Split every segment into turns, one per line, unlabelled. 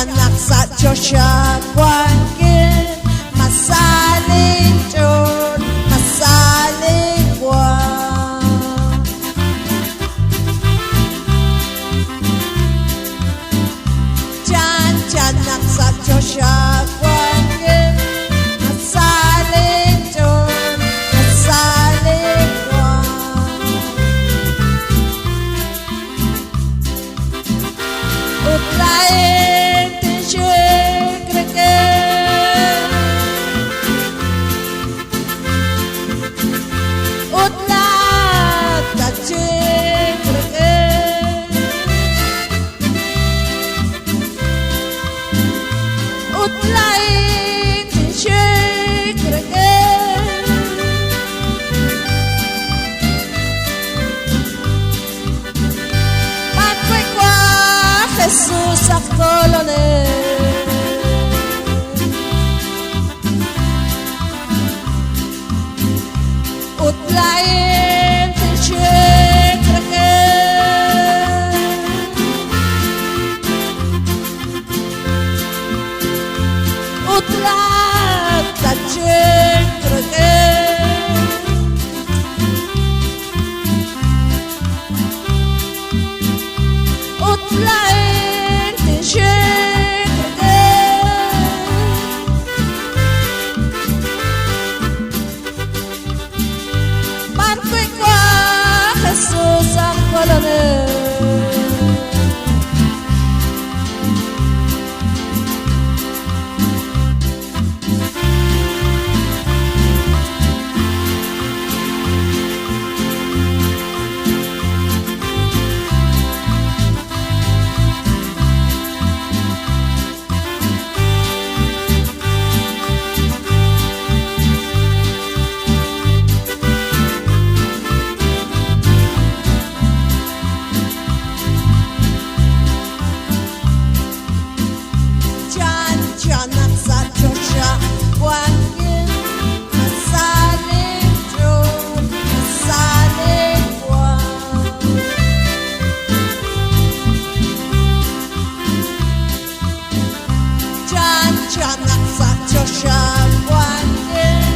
tiyanak sa Diyos siya buwangin. Masaling Diyos, masaling buwan. Tiyanak sa Diyos siya buwangin. Masaling Diyos, masaling buwan. Utlain tinsyik reken. Utlat tatsyik reken. Utlain tinsyik reken. Pagko'y kwa Jesus ang kolonel. Utlain tinsyik reken. Utlat tatsyik reken. Utlain tinsyik reken. Pagko'y kwa Jesus ang kolonel. Tiyanak sa Diyos siya buwangin. Masaling Diyos, masaling buwan. Tiyanak sa Diyos siya buwangin.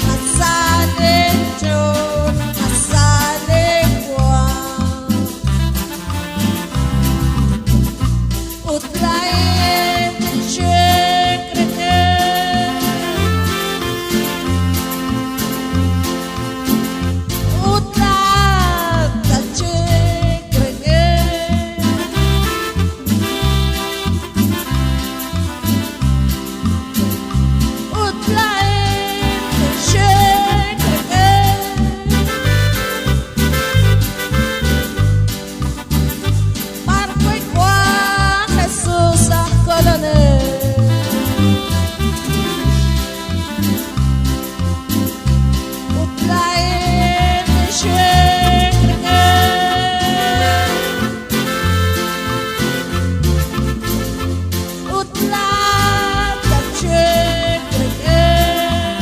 Masaling Diyos, masaling buwan. Utlain tinsyik reken. Utlat tatsyik reken. Utlain tinsyik reken. Pagko'y kwa Jesus ang kolonel. Utlain tinsyik reken. Utlat tatsyik reken.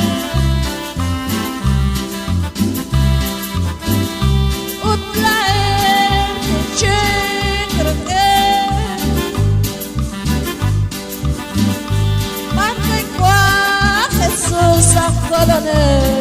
Utlain tinsyik reken. Pagko'y kwa Jesus ang kolonel.